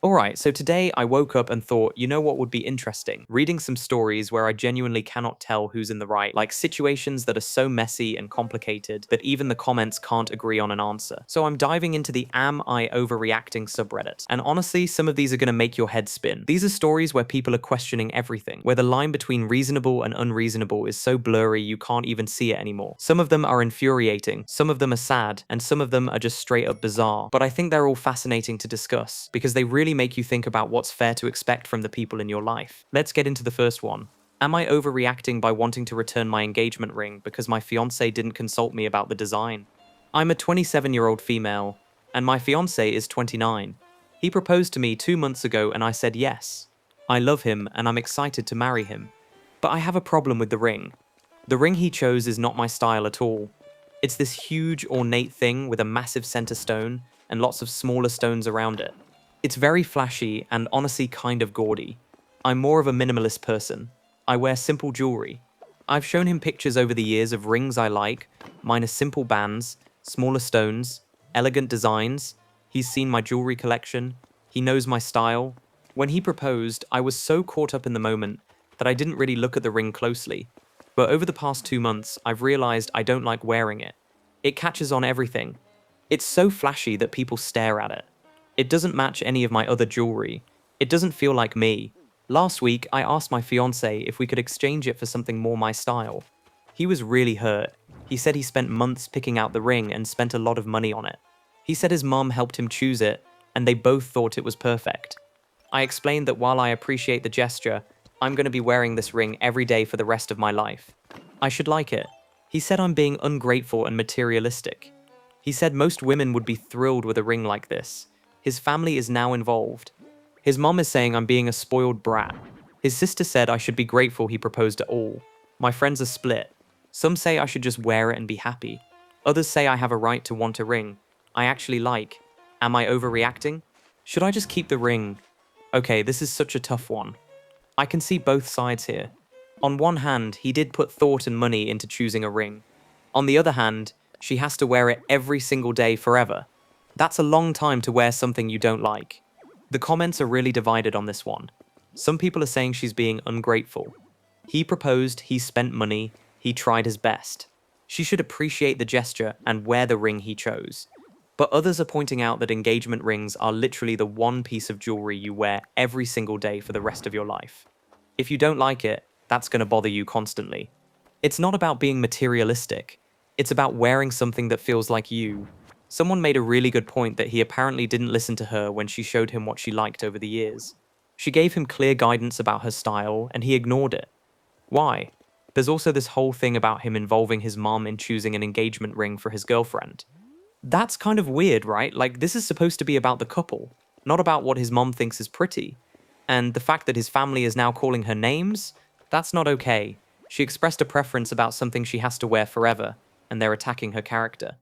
Alright, so today I woke up and thought, you know what would be interesting? Reading some stories where I genuinely cannot tell who's in the right, like situations that are so messy and complicated that even the comments can't agree on an answer. So I'm diving into the Am I Overreacting subreddit. And honestly, some of these are gonna make your head spin. These are stories where people are questioning everything, where the line between reasonable and unreasonable is so blurry you can't even see it anymore. Some of them are infuriating, some of them are sad, and some of them are just straight up bizarre. But I think they're all fascinating to discuss, because they really make you think about what's fair to expect from the people in your life. Let's get into the first one. Am I overreacting by wanting to return my engagement ring because my fiance didn't consult me about the design? I'm a 27-year-old female, and my fiance is 29. He proposed to me 2 months ago and I said yes. I love him and I'm excited to marry him. But I have a problem with the ring. The ring he chose is not my style at all. It's this huge, ornate thing with a massive center stone and lots of smaller stones around it. It's very flashy and honestly kind of gaudy. I'm more of a minimalist person. I wear simple jewelry. I've shown him pictures over the years of rings I like. Mine are simple bands, smaller stones, elegant designs. He's seen my jewelry collection. He knows my style. When he proposed, I was so caught up in the moment that I didn't really look at the ring closely. But over the past 2 months, I've realized I don't like wearing it. It catches on everything. It's so flashy that people stare at it. It doesn't match any of my other jewelry. It doesn't feel like me. Last week, I asked my fiance if we could exchange it for something more my style. He was really hurt. He said he spent months picking out the ring and spent a lot of money on it. He said his mom helped him choose it, and they both thought it was perfect. I explained that while I appreciate the gesture, I'm going to be wearing this ring every day for the rest of my life. I should like it. He said I'm being ungrateful and materialistic. He said most women would be thrilled with a ring like this. His family is now involved. His mom is saying I'm being a spoiled brat. His sister said I should be grateful he proposed at all. My friends are split. Some say I should just wear it and be happy. Others say I have a right to want a ring I actually like. Am I overreacting? Should I just keep the ring? Okay, this is such a tough one. I can see both sides here. On one hand, he did put thought and money into choosing a ring. On the other hand, she has to wear it every single day forever. That's a long time to wear something you don't like. The comments are really divided on this one. Some people are saying she's being ungrateful. He proposed, he spent money, he tried his best. She should appreciate the gesture and wear the ring he chose. But others are pointing out that engagement rings are literally the one piece of jewelry you wear every single day for the rest of your life. If you don't like it, that's going to bother you constantly. It's not about being materialistic. It's about wearing something that feels like you. Someone made a really good point that he apparently didn't listen to her when she showed him what she liked over the years. She gave him clear guidance about her style, and he ignored it. Why? There's also this whole thing about him involving his mom in choosing an engagement ring for his girlfriend. That's kind of weird, right? Like, this is supposed to be about the couple, not about what his mom thinks is pretty. And the fact that his family is now calling her names? That's not okay. She expressed a preference about something she has to wear forever, and they're attacking her character.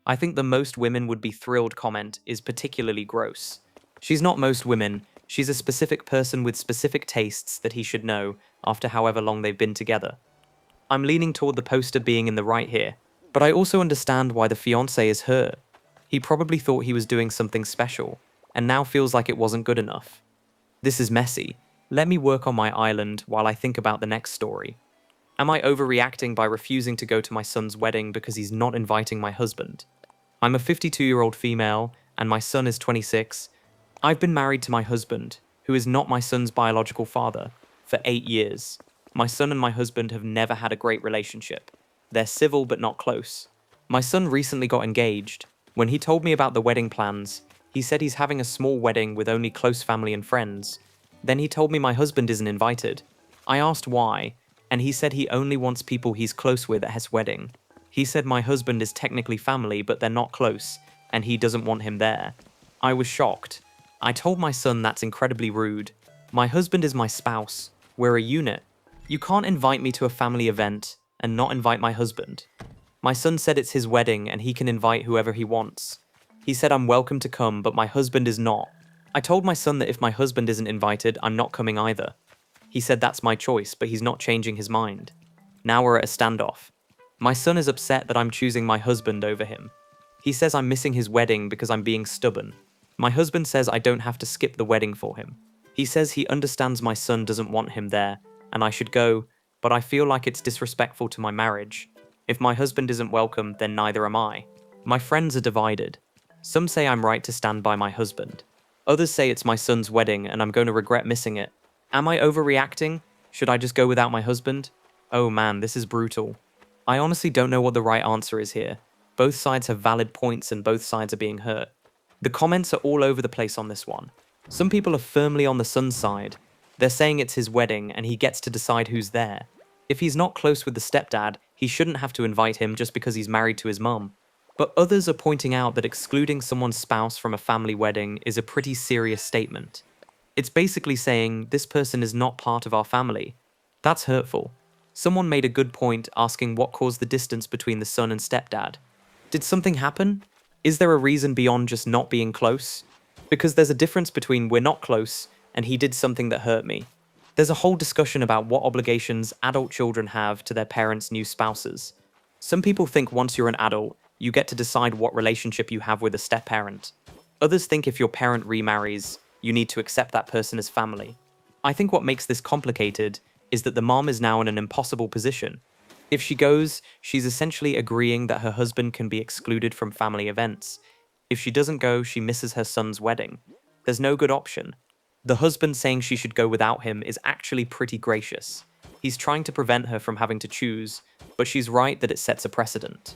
I think the most women would be thrilled comment is particularly gross. She's not most women, she's a specific person with specific tastes that he should know after however long they've been together. I'm leaning toward the poster being in the right here, but I also understand why the fiancé is hurt. He probably thought he was doing something special, and now feels like it wasn't good enough. This is messy. Let me work on my island while I think about the next story. Am I overreacting by refusing to go to my son's wedding because he's not inviting my husband? I'm a 52-year-old female, and my son is 26. I've been married to my husband, who is not my son's biological father, for 8 years. My son and my husband have never had a great relationship. They're civil but not close. My son recently got engaged. When he told me about the wedding plans, he said he's having a small wedding with only close family and friends. Then he told me my husband isn't invited. I asked why, and he said he only wants people he's close with at his wedding. He said my husband is technically family, but they're not close, and he doesn't want him there. I was shocked. I told my son that's incredibly rude. My husband is my spouse. We're a unit. You can't invite me to a family event and not invite my husband. My son said it's his wedding and he can invite whoever he wants. He said I'm welcome to come, but my husband is not. I told my son that if my husband isn't invited, I'm not coming either. He said that's my choice, but he's not changing his mind. Now we're at a standoff. My son is upset that I'm choosing my husband over him. He says I'm missing his wedding because I'm being stubborn. My husband says I don't have to skip the wedding for him. He says he understands my son doesn't want him there, and I should go, but I feel like it's disrespectful to my marriage. If my husband isn't welcome, then neither am I. My friends are divided. Some say I'm right to stand by my husband. Others say it's my son's wedding and I'm going to regret missing it. Am I overreacting? Should I just go without my husband? Oh man, this is brutal. I honestly don't know what the right answer is here. Both sides have valid points and both sides are being hurt. The comments are all over the place on this one. Some people are firmly on the son's side. They're saying it's his wedding and he gets to decide who's there. If he's not close with the stepdad, he shouldn't have to invite him just because he's married to his mum. But others are pointing out that excluding someone's spouse from a family wedding is a pretty serious statement. It's basically saying, this person is not part of our family. That's hurtful. Someone made a good point asking what caused the distance between the son and stepdad. Did something happen? Is there a reason beyond just not being close? Because there's a difference between we're not close and he did something that hurt me. There's a whole discussion about what obligations adult children have to their parents' new spouses. Some people think once you're an adult, you get to decide what relationship you have with a step-parent. Others think if your parent remarries, you need to accept that person as family. I think what makes this complicated is that the mom is now in an impossible position. If she goes, she's essentially agreeing that her husband can be excluded from family events. If she doesn't go, she misses her son's wedding. There's no good option. The husband saying she should go without him is actually pretty gracious. He's trying to prevent her from having to choose, but she's right that it sets a precedent.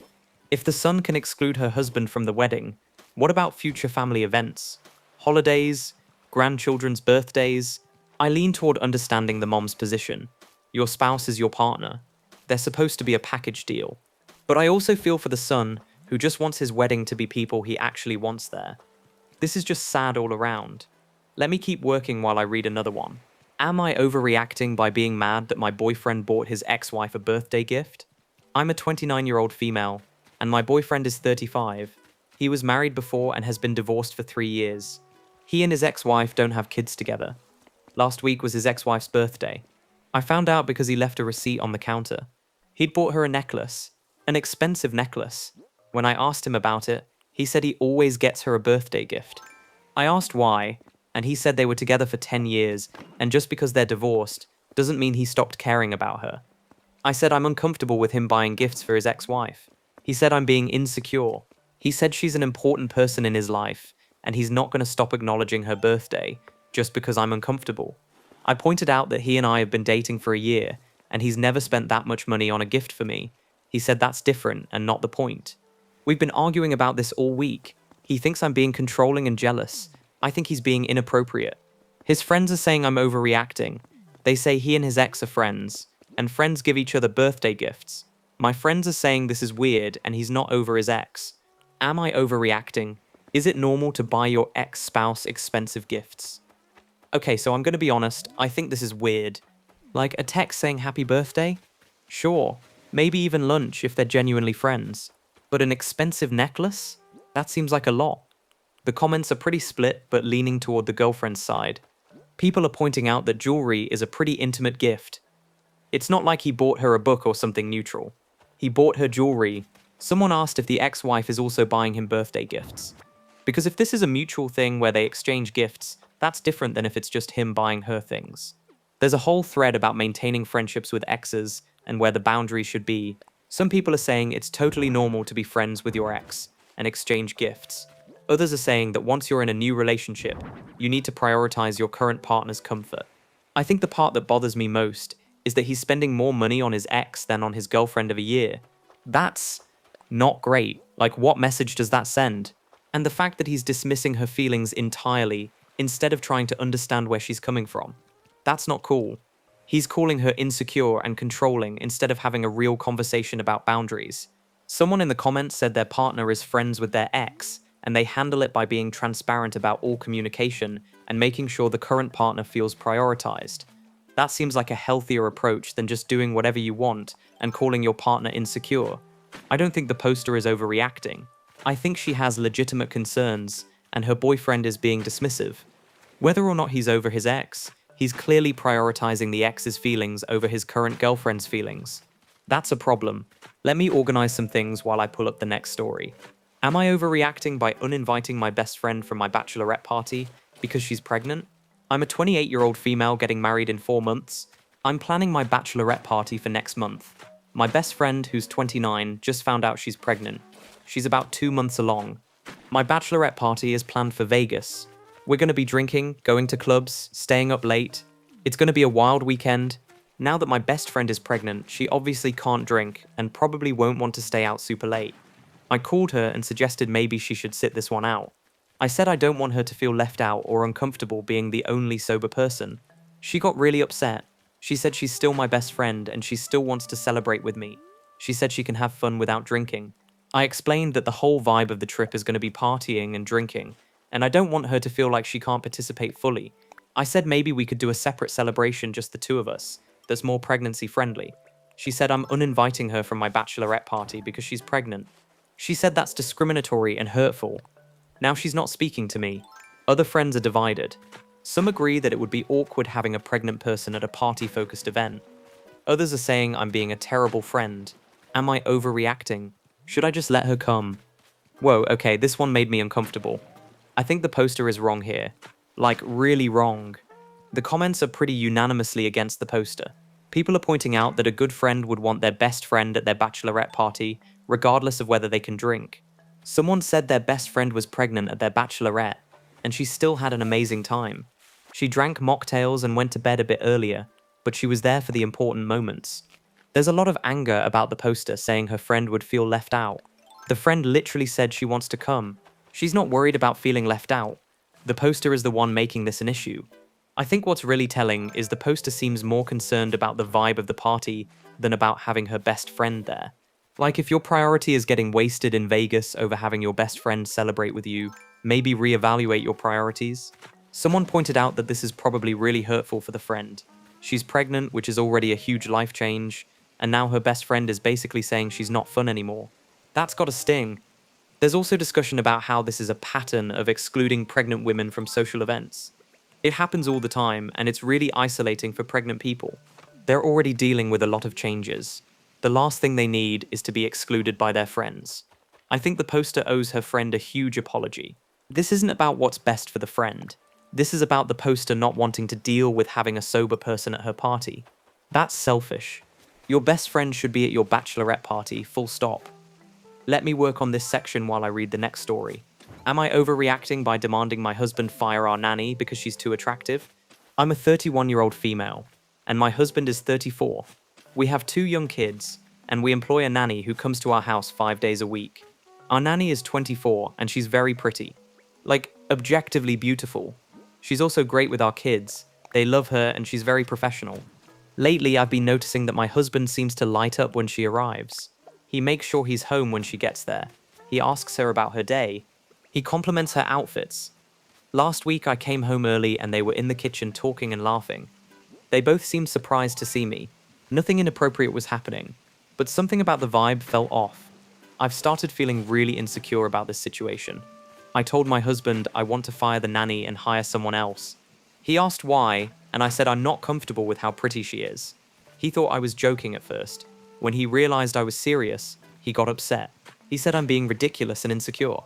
If the son can exclude her husband from the wedding, what about future family events? Holidays? Grandchildren's birthdays? I lean toward understanding the mom's position. Your spouse is your partner. They're supposed to be a package deal. But I also feel for the son, who just wants his wedding to be people he actually wants there. This is just sad all around. Let me keep working while I read another one. Am I overreacting by being mad that my boyfriend bought his ex-wife a birthday gift? I'm a 29-year-old female, and my boyfriend is 35. He was married before and has been divorced for 3 years. He and his ex-wife don't have kids together. Last week was his ex-wife's birthday. I found out because he left a receipt on the counter. He'd bought her a necklace, an expensive necklace. When I asked him about it, he said he always gets her a birthday gift. I asked why, and he said they were together for 10 years, and just because they're divorced doesn't mean he stopped caring about her. I said I'm uncomfortable with him buying gifts for his ex-wife. He said I'm being insecure. He said she's an important person in his life, and he's not going to stop acknowledging her birthday just because I'm uncomfortable. I pointed out that he and I have been dating for a year, and he's never spent that much money on a gift for me. He said that's different and not the point. We've been arguing about this all week. He thinks I'm being controlling and jealous. I think he's being inappropriate. His friends are saying I'm overreacting. They say he and his ex are friends, and friends give each other birthday gifts. My friends are saying this is weird and he's not over his ex. Am I overreacting? Is it normal to buy your ex-spouse expensive gifts? Okay, so I'm going to be honest, I think this is weird. Like a text saying happy birthday? Sure, maybe even lunch if they're genuinely friends. But an expensive necklace? That seems like a lot. The comments are pretty split, but leaning toward the girlfriend's side. People are pointing out that jewelry is a pretty intimate gift. It's not like he bought her a book or something neutral. He bought her jewelry. Someone asked if the ex-wife is also buying him birthday gifts. Because if this is a mutual thing where they exchange gifts, that's different than if it's just him buying her things. There's a whole thread about maintaining friendships with exes and where the boundaries should be. Some people are saying it's totally normal to be friends with your ex and exchange gifts. Others are saying that once you're in a new relationship, you need to prioritize your current partner's comfort. I think the part that bothers me most is that he's spending more money on his ex than on his girlfriend of a year. That's not great. Like, what message does that send? And the fact that he's dismissing her feelings entirely instead of trying to understand where she's coming from. That's not cool. He's calling her insecure and controlling instead of having a real conversation about boundaries. Someone in the comments said their partner is friends with their ex, and they handle it by being transparent about all communication and making sure the current partner feels prioritized. That seems like a healthier approach than just doing whatever you want and calling your partner insecure. I don't think the poster is overreacting. I think she has legitimate concerns, and her boyfriend is being dismissive. Whether or not he's over his ex, he's clearly prioritizing the ex's feelings over his current girlfriend's feelings. That's a problem. Let me organize some things while I pull up the next story. Am I overreacting by uninviting my best friend from my bachelorette party because she's pregnant? I'm a 28-year-old female getting married in 4 months. I'm planning my bachelorette party for next month. My best friend, who's 29, just found out she's pregnant. She's about 2 months along. My bachelorette party is planned for Vegas. We're going to be drinking, going to clubs, staying up late. It's going to be a wild weekend. Now that my best friend is pregnant, she obviously can't drink and probably won't want to stay out super late. I called her and suggested maybe she should sit this one out. I said I don't want her to feel left out or uncomfortable being the only sober person. She got really upset. She said she's still my best friend and she still wants to celebrate with me. She said she can have fun without drinking. I explained that the whole vibe of the trip is going to be partying and drinking, and I don't want her to feel like she can't participate fully. I said maybe we could do a separate celebration, just the two of us, that's more pregnancy friendly. She said I'm uninviting her from my bachelorette party because she's pregnant. She said that's discriminatory and hurtful. Now she's not speaking to me. Other friends are divided. Some agree that it would be awkward having a pregnant person at a party-focused event. Others are saying I'm being a terrible friend. Am I overreacting? Should I just let her come? Whoa, okay, this one made me uncomfortable. I think the poster is wrong here. Like, really wrong. The comments are pretty unanimously against the poster. People are pointing out that a good friend would want their best friend at their bachelorette party, regardless of whether they can drink. Someone said their best friend was pregnant at their bachelorette, and she still had an amazing time. She drank mocktails and went to bed a bit earlier, but she was there for the important moments. There's a lot of anger about the poster saying her friend would feel left out. The friend literally said she wants to come. She's not worried about feeling left out. The poster is the one making this an issue. I think what's really telling is the poster seems more concerned about the vibe of the party than about having her best friend there. Like, if your priority is getting wasted in Vegas over having your best friend celebrate with you, maybe reevaluate your priorities. Someone pointed out that this is probably really hurtful for the friend. She's pregnant, which is already a huge life change, and now her best friend is basically saying she's not fun anymore. That's got a sting. There's also discussion about how this is a pattern of excluding pregnant women from social events. It happens all the time, and it's really isolating for pregnant people. They're already dealing with a lot of changes. The last thing they need is to be excluded by their friends. I think the poster owes her friend a huge apology. This isn't about what's best for the friend. This is about the poster not wanting to deal with having a sober person at her party. That's selfish. Your best friend should be at your bachelorette party, full stop. Let me work on this section while I read the next story. Am I overreacting by demanding my husband fire our nanny because she's too attractive? I'm a 31-year-old female, and my husband is 34. We have 2 young kids, and we employ a nanny who comes to our house 5 days a week. Our nanny is 24, and she's very pretty. Like, objectively beautiful. She's also great with our kids. They love her, and she's very professional. Lately, I've been noticing that my husband seems to light up when she arrives. He makes sure he's home when she gets there. He asks her about her day. He compliments her outfits. Last week, I came home early and they were in the kitchen talking and laughing. They both seemed surprised to see me. Nothing inappropriate was happening, but something about the vibe felt off. I've started feeling really insecure about this situation. I told my husband I want to fire the nanny and hire someone else. He asked why, and I said I'm not comfortable with how pretty she is. He thought I was joking at first. When he realized I was serious, he got upset. He said I'm being ridiculous and insecure.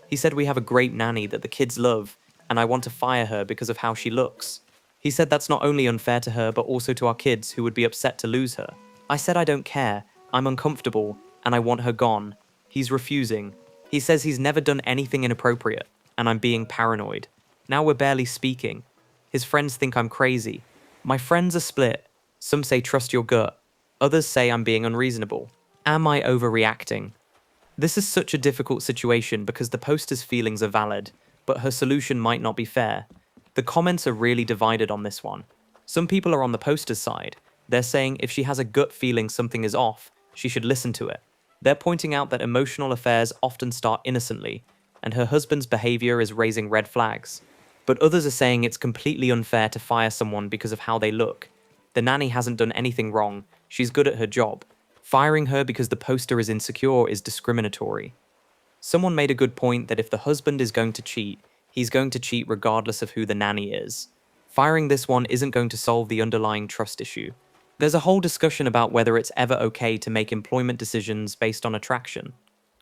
He said we have a great nanny that the kids love, and I want to fire her because of how she looks. He said that's not only unfair to her, but also to our kids who would be upset to lose her. I said I don't care, I'm uncomfortable, and I want her gone. He's refusing. He says he's never done anything inappropriate, and I'm being paranoid. Now we're barely speaking. His friends think I'm crazy. My friends are split. Some say trust your gut. Others say I'm being unreasonable. Am I overreacting? This is such a difficult situation because the poster's feelings are valid, but her solution might not be fair. The comments are really divided on this one. Some people are on the poster's side. They're saying if she has a gut feeling something is off, she should listen to it. They're pointing out that emotional affairs often start innocently, and her husband's behavior is raising red flags. But others are saying it's completely unfair to fire someone because of how they look. The nanny hasn't done anything wrong. She's good at her job. Firing her because the poster is insecure is discriminatory. Someone made a good point that if the husband is going to cheat, he's going to cheat regardless of who the nanny is. Firing this one isn't going to solve the underlying trust issue. There's a whole discussion about whether it's ever okay to make employment decisions based on attraction.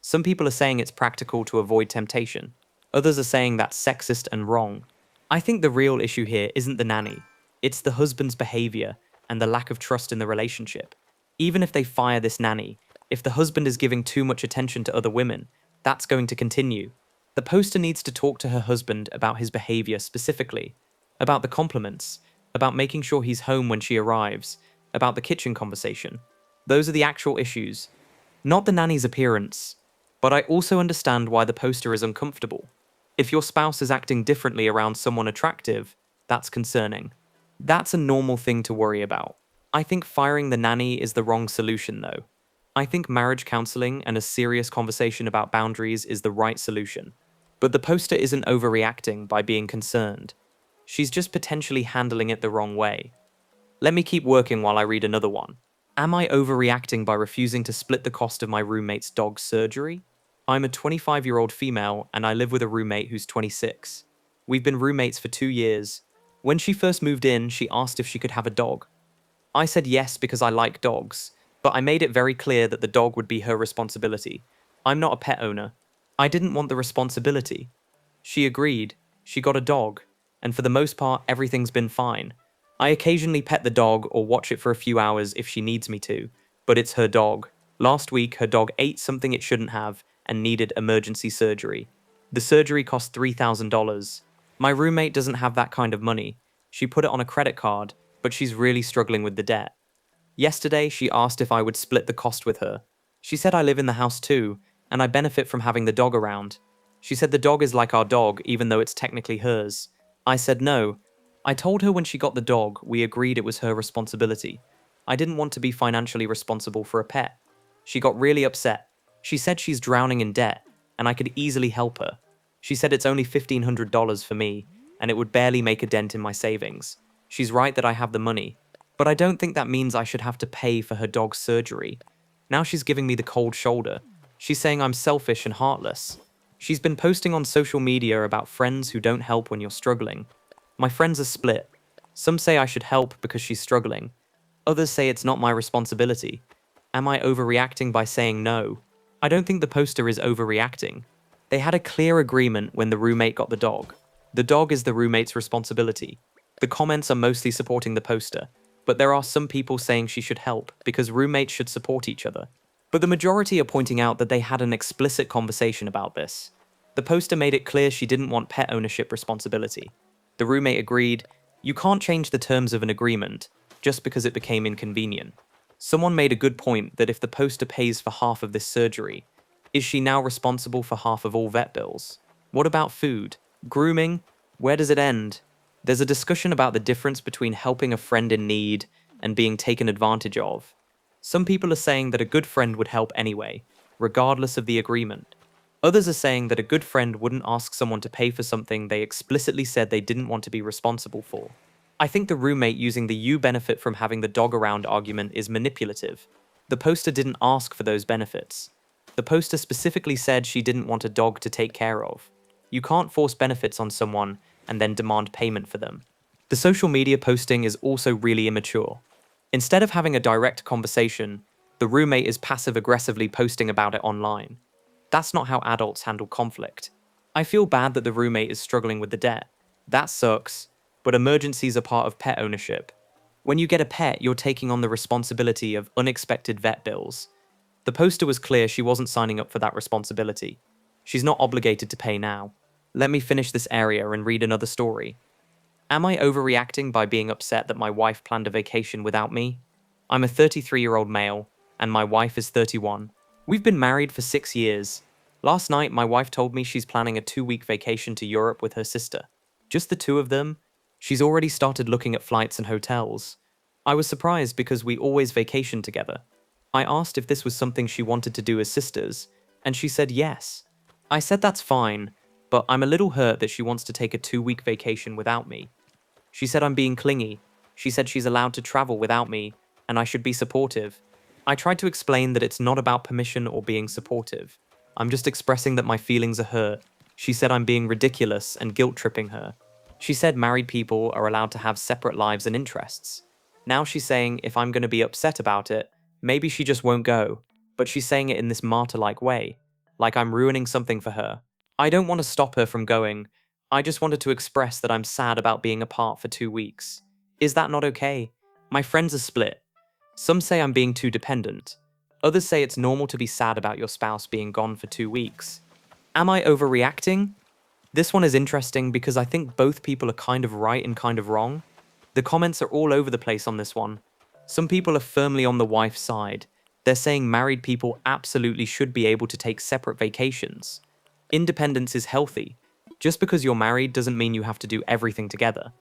Some people are saying it's practical to avoid temptation. Others are saying that's sexist and wrong. I think the real issue here isn't the nanny. It's the husband's behavior and the lack of trust in the relationship. Even if they fire this nanny, if the husband is giving too much attention to other women, that's going to continue. The poster needs to talk to her husband about his behavior specifically, about the compliments, about making sure he's home when she arrives, about the kitchen conversation. Those are the actual issues, not the nanny's appearance. But I also understand why the poster is uncomfortable. If your spouse is acting differently around someone attractive, that's concerning. That's a normal thing to worry about. I think firing the nanny is the wrong solution, though. I think marriage counseling and a serious conversation about boundaries is the right solution. But the poster isn't overreacting by being concerned. She's just potentially handling it the wrong way. Let me keep working while I read another one. Am I overreacting by refusing to split the cost of my roommate's dog's surgery? I'm a 25-year-old female and I live with a roommate who's 26. We've been roommates for 2 years. When she first moved in, she asked if she could have a dog. I said yes because I like dogs, but I made it very clear that the dog would be her responsibility. I'm not a pet owner. I didn't want the responsibility. She agreed. She got a dog, and for the most part, everything's been fine. I occasionally pet the dog or watch it for a few hours if she needs me to, but it's her dog. Last week, her dog ate something it shouldn't have and needed emergency surgery. The surgery cost $3,000. My roommate doesn't have that kind of money. She put it on a credit card, but she's really struggling with the debt. Yesterday, she asked if I would split the cost with her. She said I live in the house too, and I benefit from having the dog around. She said the dog is like our dog, even though it's technically hers. I said no. I told her when she got the dog, we agreed it was her responsibility. I didn't want to be financially responsible for a pet. She got really upset. She said she's drowning in debt, and I could easily help her. She said it's only $1,500 for me, and it would barely make a dent in my savings. She's right that I have the money, but I don't think that means I should have to pay for her dog's surgery. Now she's giving me the cold shoulder. She's saying I'm selfish and heartless. She's been posting on social media about friends who don't help when you're struggling. My friends are split. Some say I should help because she's struggling. Others say it's not my responsibility. Am I overreacting by saying no? I don't think the poster is overreacting. They had a clear agreement when the roommate got the dog. The dog is the roommate's responsibility. The comments are mostly supporting the poster, but there are some people saying she should help because roommates should support each other. But the majority are pointing out that they had an explicit conversation about this. The poster made it clear she didn't want pet ownership responsibility. The roommate agreed, you can't change the terms of an agreement just because it became inconvenient. Someone made a good point that if the poster pays for half of this surgery, is she now responsible for half of all vet bills? What about food? Grooming? Where does it end? There's a discussion about the difference between helping a friend in need and being taken advantage of. Some people are saying that a good friend would help anyway, regardless of the agreement. Others are saying that a good friend wouldn't ask someone to pay for something they explicitly said they didn't want to be responsible for. I think the roommate using the "you benefit from having the dog around" argument is manipulative. The poster didn't ask for those benefits. The poster specifically said she didn't want a dog to take care of. You can't force benefits on someone and then demand payment for them. The social media posting is also really immature. Instead of having a direct conversation, the roommate is passive-aggressively posting about it online. That's not how adults handle conflict. I feel bad that the roommate is struggling with the debt. That sucks, but emergencies are part of pet ownership. When you get a pet, you're taking on the responsibility of unexpected vet bills. The poster was clear she wasn't signing up for that responsibility. She's not obligated to pay now. Let me finish this area and read another story. Am I overreacting by being upset that my wife planned a vacation without me? I'm a 33-year-old male, and my wife is 31. We've been married for 6 years. Last night, my wife told me she's planning a 2-week vacation to Europe with her sister. Just the two of them? She's already started looking at flights and hotels. I was surprised because we always vacation together. I asked if this was something she wanted to do as sisters, and she said yes. I said that's fine, but I'm a little hurt that she wants to take a 2-week vacation without me. She said I'm being clingy. She said she's allowed to travel without me, and I should be supportive. I tried to explain that it's not about permission or being supportive. I'm just expressing that my feelings are hurt. She said I'm being ridiculous and guilt-tripping her. She said married people are allowed to have separate lives and interests. Now she's saying if I'm going to be upset about it, maybe she just won't go, but she's saying it in this martyr-like way. like I'm ruining something for her. I don't want to stop her from going. I just wanted to express that I'm sad about being apart for 2 weeks. Is that not okay? My friends are split. Some say I'm being too dependent. Others say it's normal to be sad about your spouse being gone for 2 weeks. Am I overreacting? This one is interesting because I think both people are kind of right and kind of wrong. The comments are all over the place on this one. Some people are firmly on the wife's side. They're saying married people absolutely should be able to take separate vacations. Independence is healthy. Just because you're married doesn't mean you have to do everything together.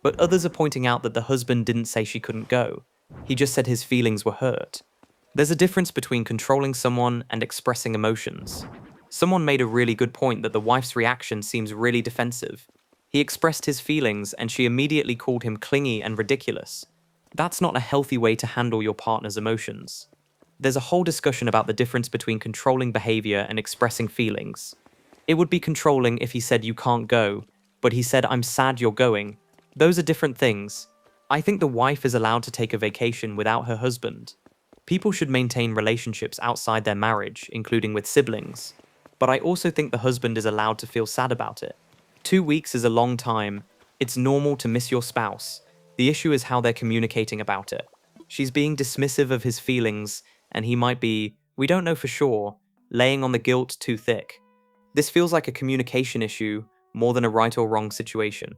But others are pointing out that the husband didn't say she couldn't go. He just said his feelings were hurt. There's a difference between controlling someone and expressing emotions. Someone made a really good point that the wife's reaction seems really defensive. He expressed his feelings and she immediately called him clingy and ridiculous. That's not a healthy way to handle your partner's emotions. There's a whole discussion about the difference between controlling behavior and expressing feelings. It would be controlling if he said you can't go, but he said I'm sad you're going. Those are different things. I think the wife is allowed to take a vacation without her husband. People should maintain relationships outside their marriage, including with siblings. But I also think the husband is allowed to feel sad about it. 2 weeks is a long time. It's normal to miss your spouse. The issue is how they're communicating about it. She's being dismissive of his feelings, and he might be, we don't know for sure, laying on the guilt too thick. This feels like a communication issue more than a right or wrong situation.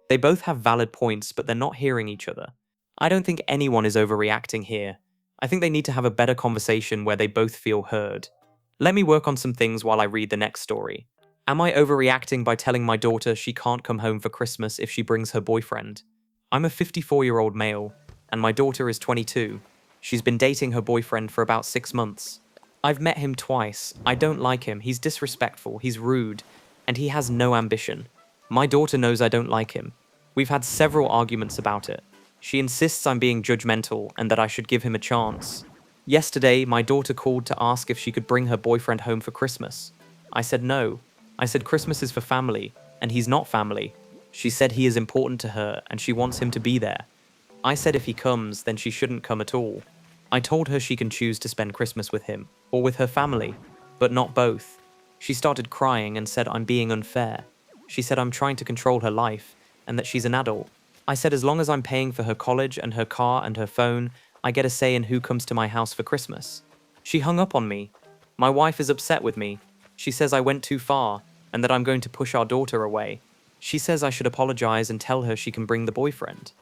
They both have valid points, but they're not hearing each other. I don't think anyone is overreacting here. I think they need to have a better conversation where they both feel heard. Let me work on some things while I read the next story. Am I overreacting by telling my daughter she can't come home for Christmas if she brings her boyfriend? I'm a 54-year-old male, and my daughter is 22. She's been dating her boyfriend for about 6 months. I've met him twice. I don't like him. He's disrespectful, he's rude, and he has no ambition. My daughter knows I don't like him. We've had several arguments about it. She insists I'm being judgmental and that I should give him a chance. Yesterday, my daughter called to ask if she could bring her boyfriend home for Christmas. I said no. I said Christmas is for family, and he's not family. She said he is important to her and she wants him to be there. I said if he comes, then she shouldn't come at all. I told her she can choose to spend Christmas with him, or with her family, but not both. She started crying and said I'm being unfair. She said I'm trying to control her life, and that she's an adult. I said as long as I'm paying for her college and her car and her phone, I get a say in who comes to my house for Christmas. She hung up on me. My wife is upset with me. She says I went too far, and that I'm going to push our daughter away. She says I should apologize and tell her she can bring the boyfriend.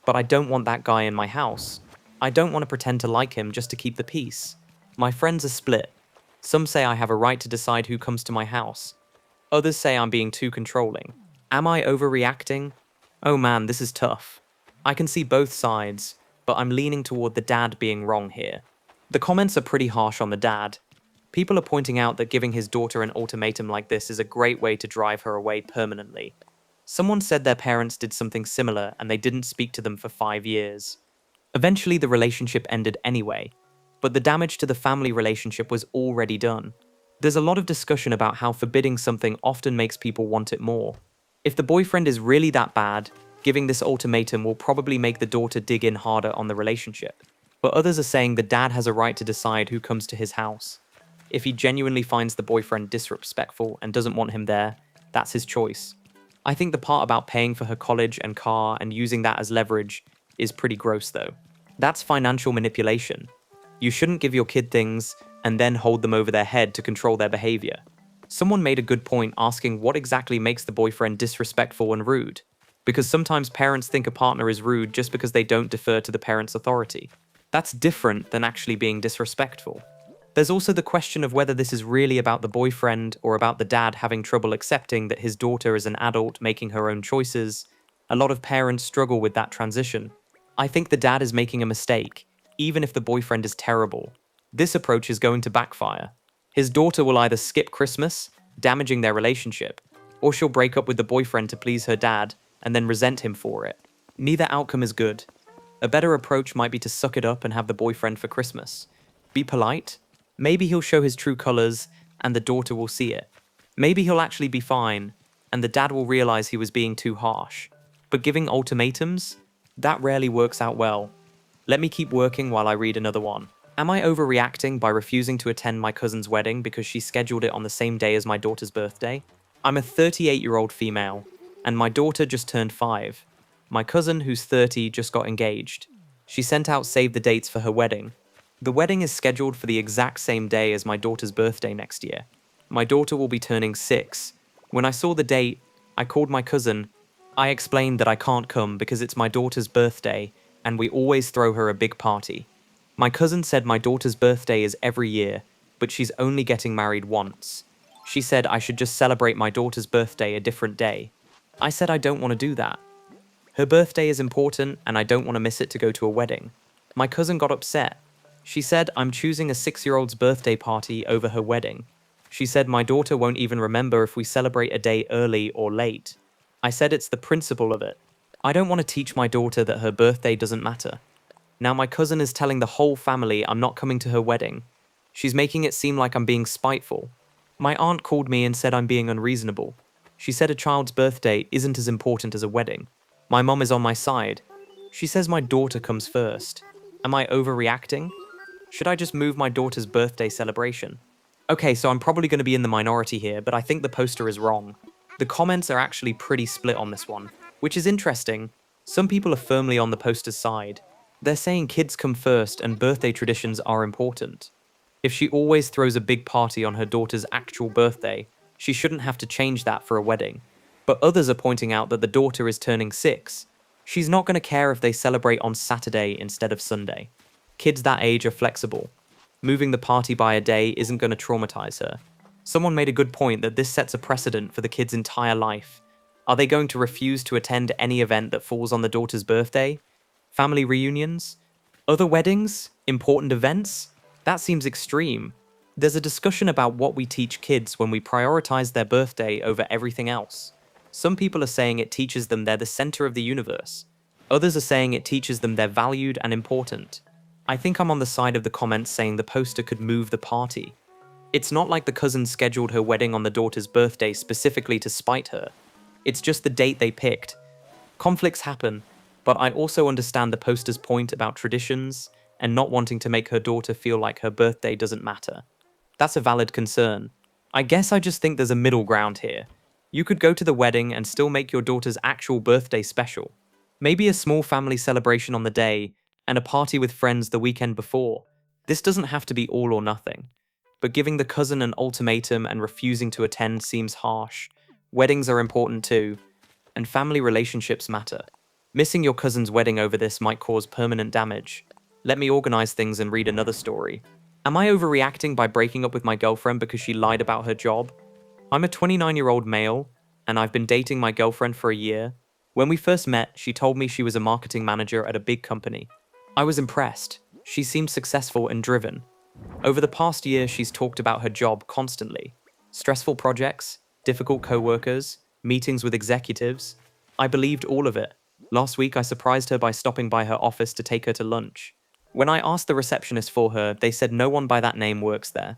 But I don't want that guy in my house. I don't want to pretend to like him just to keep the peace. My friends are split. Some say I have a right to decide who comes to my house. Others say I'm being too controlling. Am I overreacting? Oh man, this is tough. I can see both sides, but I'm leaning toward the dad being wrong here. The comments are pretty harsh on the dad. People are pointing out that giving his daughter an ultimatum like this is a great way to drive her away permanently. Someone said their parents did something similar and they didn't speak to them for 5 years. Eventually the relationship ended anyway, but the damage to the family relationship was already done. There's a lot of discussion about how forbidding something often makes people want it more. If the boyfriend is really that bad, giving this ultimatum will probably make the daughter dig in harder on the relationship. But others are saying the dad has a right to decide who comes to his house. If he genuinely finds the boyfriend disrespectful and doesn't want him there, that's his choice. I think the part about paying for her college and car and using that as leverage is pretty gross though. That's financial manipulation. You shouldn't give your kid things and then hold them over their head to control their behavior. Someone made a good point asking what exactly makes the boyfriend disrespectful and rude. Because sometimes parents think a partner is rude just because they don't defer to the parent's authority. That's different than actually being disrespectful. There's also the question of whether this is really about the boyfriend or about the dad having trouble accepting that his daughter is an adult making her own choices. A lot of parents struggle with that transition. I think the dad is making a mistake, even if the boyfriend is terrible. This approach is going to backfire. His daughter will either skip Christmas, damaging their relationship, or she'll break up with the boyfriend to please her dad and then resent him for it. Neither outcome is good. A better approach might be to suck it up and have the boyfriend for Christmas. Be polite. Maybe he'll show his true colors and the daughter will see it. Maybe he'll actually be fine and the dad will realize he was being too harsh. But giving ultimatums? That rarely works out well. Let me keep working while I read another one. Am I overreacting by refusing to attend my cousin's wedding because she scheduled it on the same day as my daughter's birthday? I'm a 38-year-old female, and my daughter just turned 5. My cousin, who's 30, just got engaged. She sent out save the dates for her wedding. The wedding is scheduled for the exact same day as my daughter's birthday next year. My daughter will be turning 6. When I saw the date, I called my cousin. I explained that I can't come because it's my daughter's birthday, and we always throw her a big party. My cousin said my daughter's birthday is every year, but she's only getting married once. She said I should just celebrate my daughter's birthday a different day. I said I don't want to do that. Her birthday is important and I don't want to miss it to go to a wedding. My cousin got upset. She said I'm choosing a 6-year-old's birthday party over her wedding. She said my daughter won't even remember if we celebrate a day early or late. I said it's the principle of it. I don't want to teach my daughter that her birthday doesn't matter. Now my cousin is telling the whole family I'm not coming to her wedding. She's making it seem like I'm being spiteful. My aunt called me and said I'm being unreasonable. She said a child's birthday isn't as important as a wedding. My mom is on my side. She says my daughter comes first. Am I overreacting? Should I just move my daughter's birthday celebration? Okay, so I'm probably going to be in the minority here, but I think the poster is wrong. The comments are actually pretty split on this one, which is interesting. Some people are firmly on the poster's side. They're saying kids come first and birthday traditions are important. If she always throws a big party on her daughter's actual birthday, she shouldn't have to change that for a wedding. But others are pointing out that the daughter is turning 6. She's not going to care if they celebrate on Saturday instead of Sunday. Kids that age are flexible. Moving the party by a day isn't going to traumatize her. Someone made a good point that this sets a precedent for the kid's entire life. Are they going to refuse to attend any event that falls on the daughter's birthday? Family reunions? Other weddings? Important events? That seems extreme. There's a discussion about what we teach kids when we prioritize their birthday over everything else. Some people are saying it teaches them they're the center of the universe. Others are saying it teaches them they're valued and important. I think I'm on the side of the comments saying the poster could move the party. It's not like the cousin scheduled her wedding on the daughter's birthday specifically to spite her. It's just the date they picked. Conflicts happen, but I also understand the poster's point about traditions and not wanting to make her daughter feel like her birthday doesn't matter. That's a valid concern. I guess I just think there's a middle ground here. You could go to the wedding and still make your daughter's actual birthday special. Maybe a small family celebration on the day and a party with friends the weekend before. This doesn't have to be all or nothing. But giving the cousin an ultimatum and refusing to attend seems harsh. Weddings are important too, and family relationships matter. Missing your cousin's wedding over this might cause permanent damage. Let me organize things and read another story. Am I overreacting by breaking up with my girlfriend because she lied about her job? I'm a 29-year-old male, and I've been dating my girlfriend for a year. When we first met, she told me she was a marketing manager at a big company. I was impressed. She seemed successful and driven. Over the past year, she's talked about her job constantly. Stressful projects, difficult co-workers, meetings with executives. I believed all of it. Last week, I surprised her by stopping by her office to take her to lunch. When I asked the receptionist for her, they said no one by that name works there.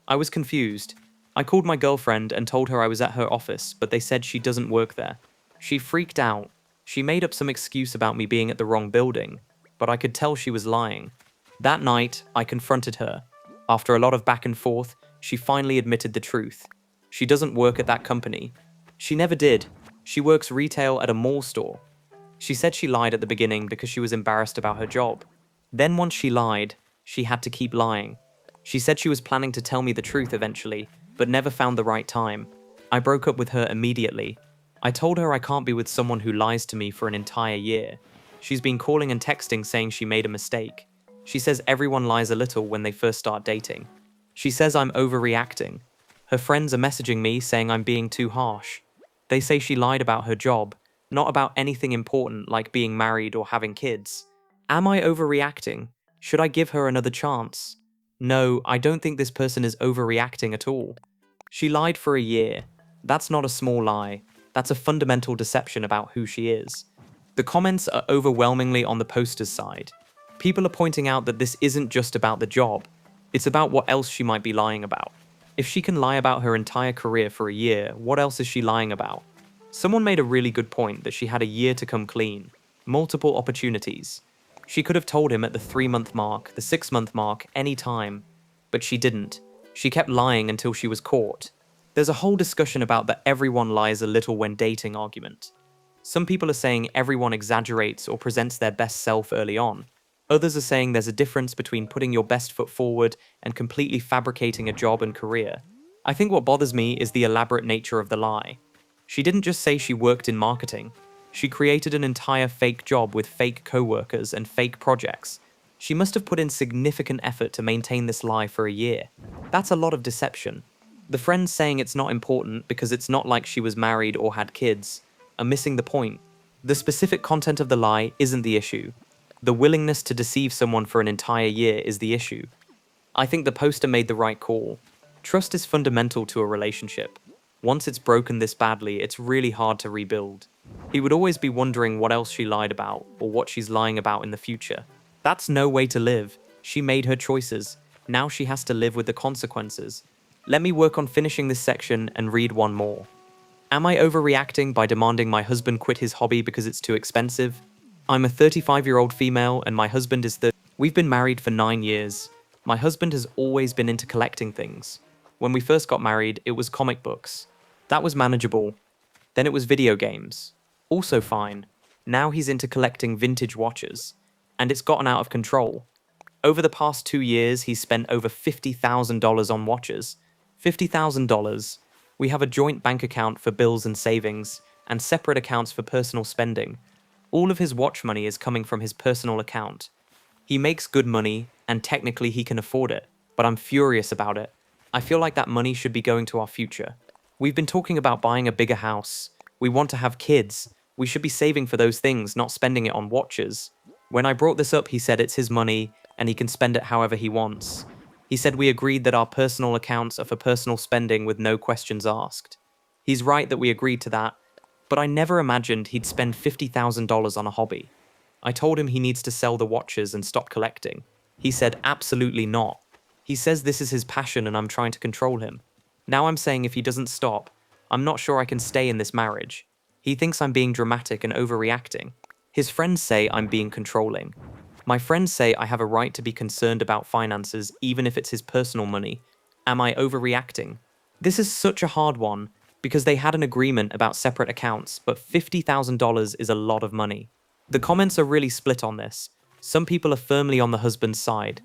I was confused. I called my girlfriend and told her I was at her office, but they said she doesn't work there. She freaked out. She made up some excuse about me being at the wrong building, but I could tell she was lying. That night, I confronted her. After a lot of back and forth, she finally admitted the truth. She doesn't work at that company. She never did. She works retail at a mall store. She said she lied at the beginning because she was embarrassed about her job. Then once she lied, she had to keep lying. She said she was planning to tell me the truth eventually, but never found the right time. I broke up with her immediately. I told her I can't be with someone who lies to me for an entire year. She's been calling and texting saying she made a mistake. She says everyone lies a little when they first start dating. She says I'm overreacting. Her friends are messaging me saying I'm being too harsh. They say she lied about her job, not about anything important like being married or having kids. Am I overreacting? Should I give her another chance? No, I don't think this person is overreacting at all. She lied for a year. That's not a small lie. That's a fundamental deception about who she is. The comments are overwhelmingly on the poster's side. People are pointing out that this isn't just about the job. It's about what else she might be lying about. If she can lie about her entire career for a year, what else is she lying about? Someone made a really good point that she had a year to come clean. Multiple opportunities. She could have told him at the 3-month mark, the 6-month mark, any time. But she didn't. She kept lying until she was caught. There's a whole discussion about the everyone lies a little when dating argument. Some people are saying everyone exaggerates or presents their best self early on. Others are saying there's a difference between putting your best foot forward and completely fabricating a job and career. I think what bothers me is the elaborate nature of the lie. She didn't just say she worked in marketing. She created an entire fake job with fake co-workers and fake projects. She must have put in significant effort to maintain this lie for a year. That's a lot of deception. The friends saying it's not important because it's not like she was married or had kids are missing the point. The specific content of the lie isn't the issue. The willingness to deceive someone for an entire year is the issue. I think the poster made the right call. Trust is fundamental to a relationship. Once it's broken this badly, it's really hard to rebuild. He would always be wondering what else she lied about or what she's lying about in the future. That's no way to live. She made her choices. Now she has to live with the consequences. Let me work on finishing this section and read one more. Am I overreacting by demanding my husband quit his hobby because it's too expensive? I'm a 35-year-old female and my husband is 30. We've been married for 9 years. My husband has always been into collecting things. When we first got married, it was comic books. That was manageable. Then it was video games. Also fine. Now he's into collecting vintage watches. And it's gotten out of control. Over the past 2 years, he's spent over $50,000 on watches. $50,000. We have a joint bank account for bills and savings, and separate accounts for personal spending. All of his watch money is coming from his personal account. He makes good money, and technically he can afford it, but I'm furious about it. I feel like that money should be going to our future. We've been talking about buying a bigger house. We want to have kids. We should be saving for those things, not spending it on watches. When I brought this up, he said it's his money, and he can spend it however he wants. He said we agreed that our personal accounts are for personal spending with no questions asked. He's right that we agreed to that, but I never imagined he'd spend $50,000 on a hobby. I told him he needs to sell the watches and stop collecting. He said absolutely not. He says this is his passion and I'm trying to control him. Now I'm saying if he doesn't stop, I'm not sure I can stay in this marriage. He thinks I'm being dramatic and overreacting. His friends say I'm being controlling. My friends say I have a right to be concerned about finances even if it's his personal money. Am I overreacting? This is such a hard one because they had an agreement about separate accounts, but $50,000 is a lot of money. The comments are really split on this. Some people are firmly on the husband's side.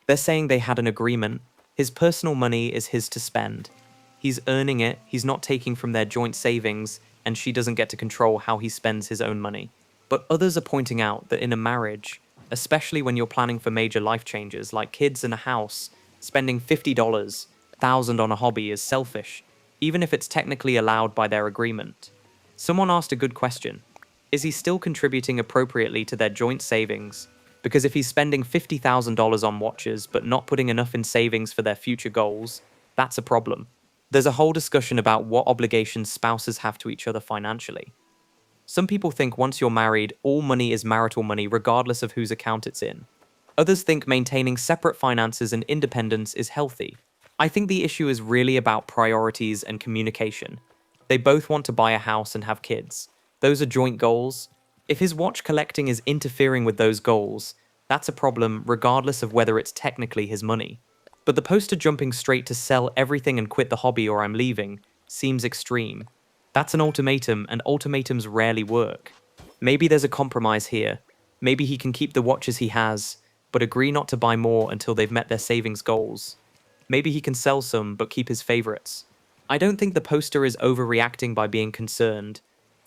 They're saying they had an agreement. His personal money is his to spend. He's earning it, he's not taking from their joint savings, and she doesn't get to control how he spends his own money. But others are pointing out that in a marriage, especially when you're planning for major life changes like kids and a house, spending $50,000 on a hobby is selfish, even if it's technically allowed by their agreement. Someone asked a good question. Is he still contributing appropriately to their joint savings? Because if he's spending $50,000 on watches but not putting enough in savings for their future goals, that's a problem. There's a whole discussion about what obligations spouses have to each other financially. Some people think once you're married, all money is marital money regardless of whose account it's in. Others think maintaining separate finances and independence is healthy. I think the issue is really about priorities and communication. They both want to buy a house and have kids. Those are joint goals. If his watch collecting is interfering with those goals, that's a problem regardless of whether it's technically his money. But the poster jumping straight to sell everything and quit the hobby or I'm leaving seems extreme. That's an ultimatum, and ultimatums rarely work. Maybe there's a compromise here. Maybe he can keep the watches he has, but agree not to buy more until they've met their savings goals. Maybe he can sell some, but keep his favorites. I don't think the poster is overreacting by being concerned.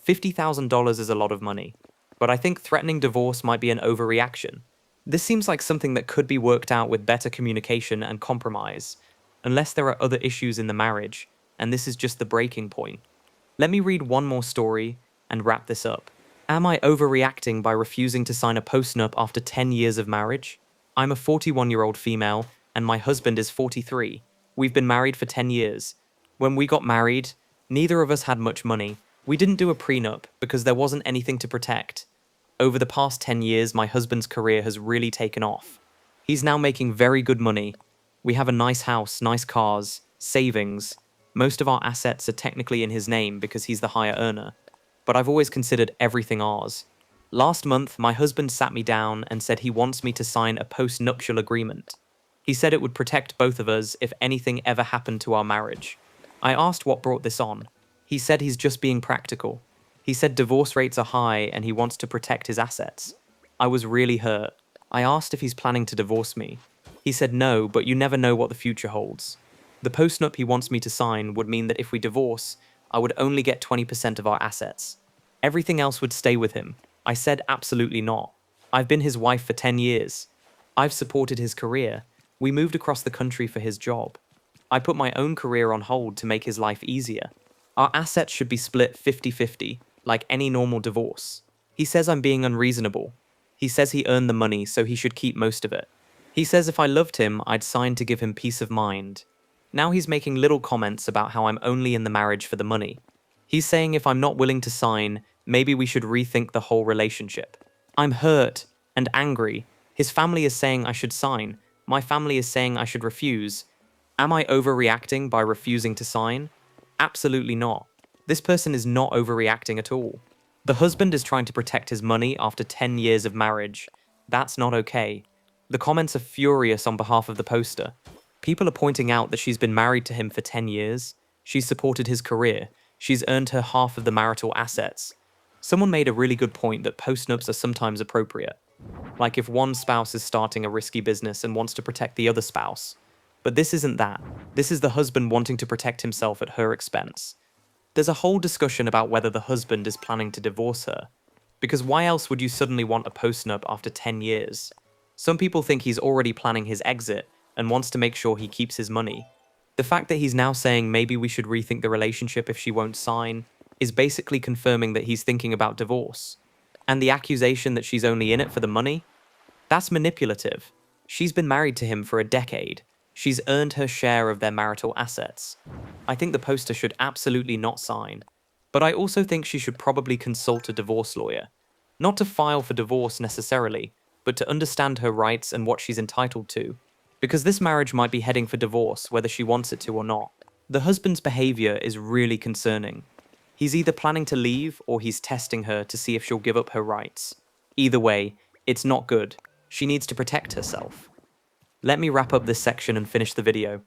$50,000 is a lot of money, but I think threatening divorce might be an overreaction. This seems like something that could be worked out with better communication and compromise, unless there are other issues in the marriage, and this is just the breaking point. Let me read one more story and wrap this up. Am I overreacting by refusing to sign a postnup after 10 years of marriage? I'm a 41-year-old female and my husband is 43. We've been married for 10 years. When we got married, neither of us had much money. We didn't do a prenup because there wasn't anything to protect. Over the past 10 years, my husband's career has really taken off. He's now making very good money. We have a nice house, nice cars, savings. Most of our assets are technically in his name because he's the higher earner, but I've always considered everything ours. Last month, my husband sat me down and said he wants me to sign a post-nuptial agreement. He said it would protect both of us if anything ever happened to our marriage. I asked what brought this on. He said he's just being practical. He said divorce rates are high and he wants to protect his assets. I was really hurt. I asked if he's planning to divorce me. He said no, but you never know what the future holds. The postnup he wants me to sign would mean that if we divorce, I would only get 20% of our assets. Everything else would stay with him. I said absolutely not. I've been his wife for 10 years. I've supported his career. We moved across the country for his job. I put my own career on hold to make his life easier. Our assets should be split 50-50, like any normal divorce. He says I'm being unreasonable. He says he earned the money, so he should keep most of it. He says if I loved him, I'd sign to give him peace of mind. Now he's making little comments about how I'm only in the marriage for the money. He's saying if I'm not willing to sign, maybe we should rethink the whole relationship. I'm hurt and angry. His family is saying I should sign. My family is saying I should refuse. Am I overreacting by refusing to sign? Absolutely not. This person is not overreacting at all. The husband is trying to protect his money after 10 years of marriage. That's not okay. The comments are furious on behalf of the poster. People are pointing out that she's been married to him for 10 years. She's supported his career. She's earned her half of the marital assets. Someone made a really good point that postnups are sometimes appropriate. Like if one spouse is starting a risky business and wants to protect the other spouse. But this isn't that. This is the husband wanting to protect himself at her expense. There's a whole discussion about whether the husband is planning to divorce her. Because why else would you suddenly want a postnup after 10 years? Some people think he's already planning his exit and wants to make sure he keeps his money. The fact that he's now saying maybe we should rethink the relationship if she won't sign is basically confirming that he's thinking about divorce. And the accusation that she's only in it for the money? That's manipulative. She's been married to him for a decade. She's earned her share of their marital assets. I think the poster should absolutely not sign. But I also think she should probably consult a divorce lawyer. Not to file for divorce necessarily, but to understand her rights and what she's entitled to. Because this marriage might be heading for divorce whether she wants it to or not. The husband's behavior is really concerning. He's either planning to leave or he's testing her to see if she'll give up her rights. Either way, it's not good. She needs to protect herself. Let me wrap up this section and finish the video.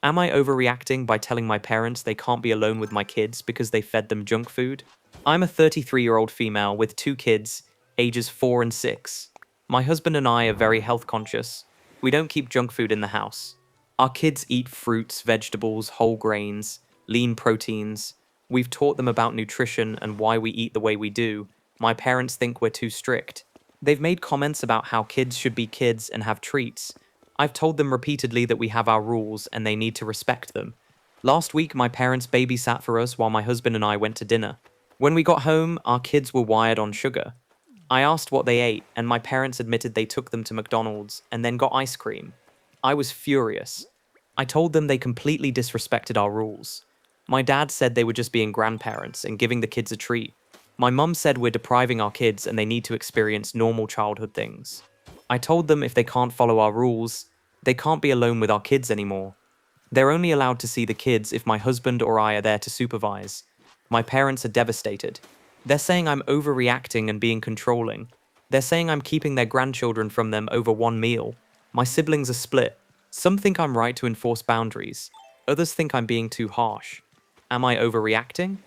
Am I overreacting by telling my parents they can't be alone with my kids because they fed them junk food? I'm a 33-year-old female with 2 kids, ages 4 and 6. My husband and I are very health conscious. We don't keep junk food in the house. Our kids eat fruits, vegetables, whole grains, lean proteins. We've taught them about nutrition and why we eat the way we do. My parents think we're too strict. They've made comments about how kids should be kids and have treats. I've told them repeatedly that we have our rules and they need to respect them. Last week, my parents babysat for us while my husband and I went to dinner. When we got home, our kids were wired on sugar. I asked what they ate, and my parents admitted they took them to McDonald's and then got ice cream. I was furious. I told them they completely disrespected our rules. My dad said they were just being grandparents and giving the kids a treat. My mum said we're depriving our kids and they need to experience normal childhood things. I told them if they can't follow our rules, they can't be alone with our kids anymore. They're only allowed to see the kids if my husband or I are there to supervise. My parents are devastated. They're saying I'm overreacting and being controlling. They're saying I'm keeping their grandchildren from them over one meal. My siblings are split. Some think I'm right to enforce boundaries. Others think I'm being too harsh. Am I overreacting?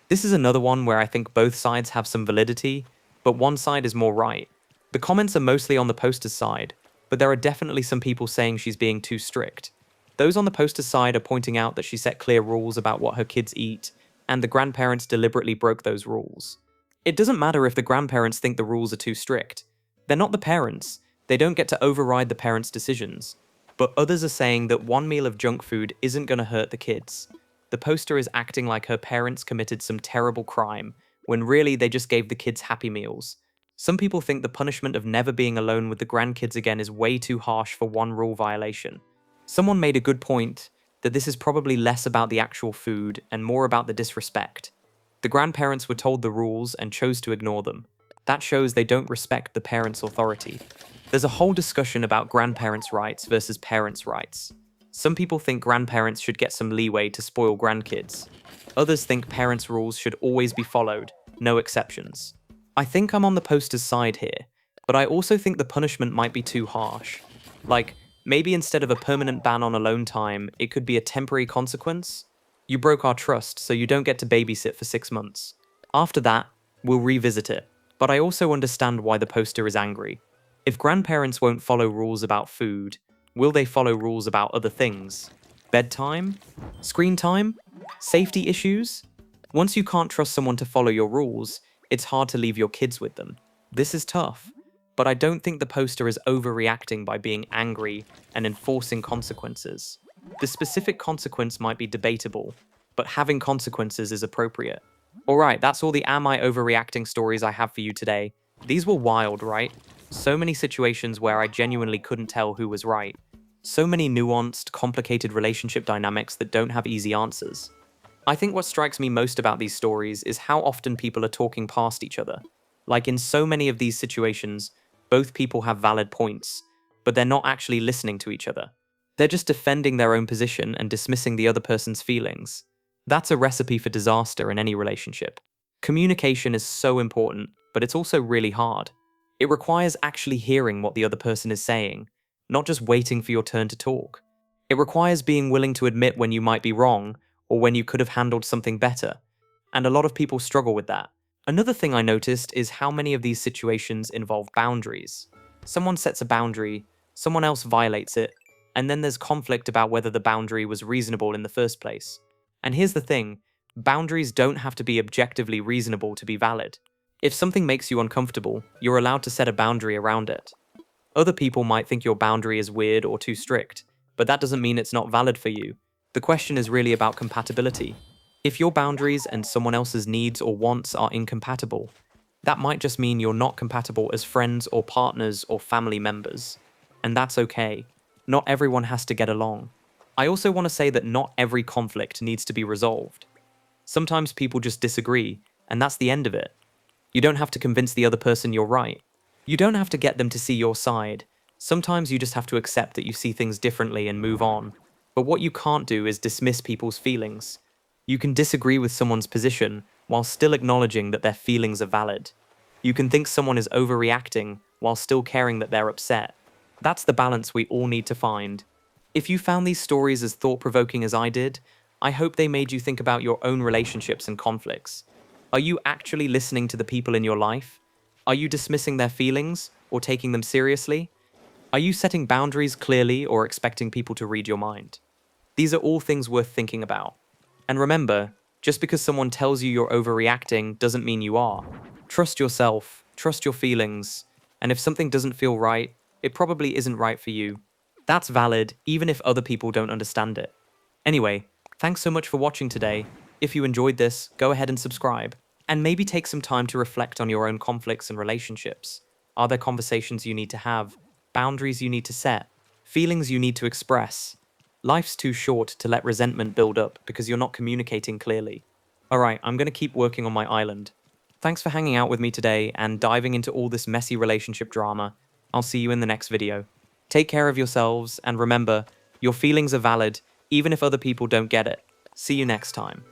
This is another one where I think both sides have some validity, but one side is more right. The comments are mostly on the poster's side, but there are definitely some people saying she's being too strict. Those on the poster's side are pointing out that she set clear rules about what her kids eat, and the grandparents deliberately broke those rules. It doesn't matter if the grandparents think the rules are too strict. They're not the parents. They don't get to override the parents' decisions. But others are saying that one meal of junk food isn't going to hurt the kids. The poster is acting like her parents committed some terrible crime, when really they just gave the kids Happy Meals. Some people think the punishment of never being alone with the grandkids again is way too harsh for one rule violation. Someone made a good point that this is probably less about the actual food and more about the disrespect. The grandparents were told the rules and chose to ignore them. That shows they don't respect the parents' authority. There's a whole discussion about grandparents' rights versus parents' rights. Some people think grandparents should get some leeway to spoil grandkids. Others think parents' rules should always be followed, no exceptions. I think I'm on the poster's side here, but I also think the punishment might be too harsh. Like, maybe instead of a permanent ban on alone time, it could be a temporary consequence. You broke our trust, so you don't get to babysit for 6 months. After that, we'll revisit it. But I also understand why the poster is angry. If grandparents won't follow rules about food, will they follow rules about other things? Bedtime? Screen time? Safety issues? Once you can't trust someone to follow your rules, it's hard to leave your kids with them. This is tough, but I don't think the poster is overreacting by being angry and enforcing consequences. The specific consequence might be debatable, but having consequences is appropriate. Alright, that's all the am I overreacting stories I have for you today. These were wild, right? So many situations where I genuinely couldn't tell who was right. So many nuanced, complicated relationship dynamics that don't have easy answers. I think what strikes me most about these stories is how often people are talking past each other. Like in so many of these situations, both people have valid points, but they're not actually listening to each other. They're just defending their own position and dismissing the other person's feelings. That's a recipe for disaster in any relationship. Communication is so important, but it's also really hard. It requires actually hearing what the other person is saying, not just waiting for your turn to talk. It requires being willing to admit when you might be wrong or when you could have handled something better. And a lot of people struggle with that. Another thing I noticed is how many of these situations involve boundaries. Someone sets a boundary, someone else violates it, and then there's conflict about whether the boundary was reasonable in the first place. And here's the thing, boundaries don't have to be objectively reasonable to be valid. If something makes you uncomfortable, you're allowed to set a boundary around it. Other people might think your boundary is weird or too strict, but that doesn't mean it's not valid for you. The question is really about compatibility. If your boundaries and someone else's needs or wants are incompatible, that might just mean you're not compatible as friends or partners or family members. And that's okay. Not everyone has to get along. I also want to say that not every conflict needs to be resolved. Sometimes people just disagree, and that's the end of it. You don't have to convince the other person you're right. You don't have to get them to see your side. Sometimes you just have to accept that you see things differently and move on. But what you can't do is dismiss people's feelings. You can disagree with someone's position while still acknowledging that their feelings are valid. You can think someone is overreacting while still caring that they're upset. That's the balance we all need to find. If you found these stories as thought-provoking as I did, I hope they made you think about your own relationships and conflicts. Are you actually listening to the people in your life? Are you dismissing their feelings or taking them seriously? Are you setting boundaries clearly or expecting people to read your mind? These are all things worth thinking about. And remember, just because someone tells you you're overreacting doesn't mean you are. Trust yourself, trust your feelings, and if something doesn't feel right, it probably isn't right for you. That's valid, even if other people don't understand it. Anyway, thanks so much for watching today. If you enjoyed this, go ahead and subscribe. And maybe take some time to reflect on your own conflicts and relationships. Are there conversations you need to have? Boundaries you need to set? Feelings you need to express? Life's too short to let resentment build up because you're not communicating clearly. Alright, I'm going to keep working on my island. Thanks for hanging out with me today and diving into all this messy relationship drama. I'll see you in the next video. Take care of yourselves, and remember, your feelings are valid, even if other people don't get it. See you next time.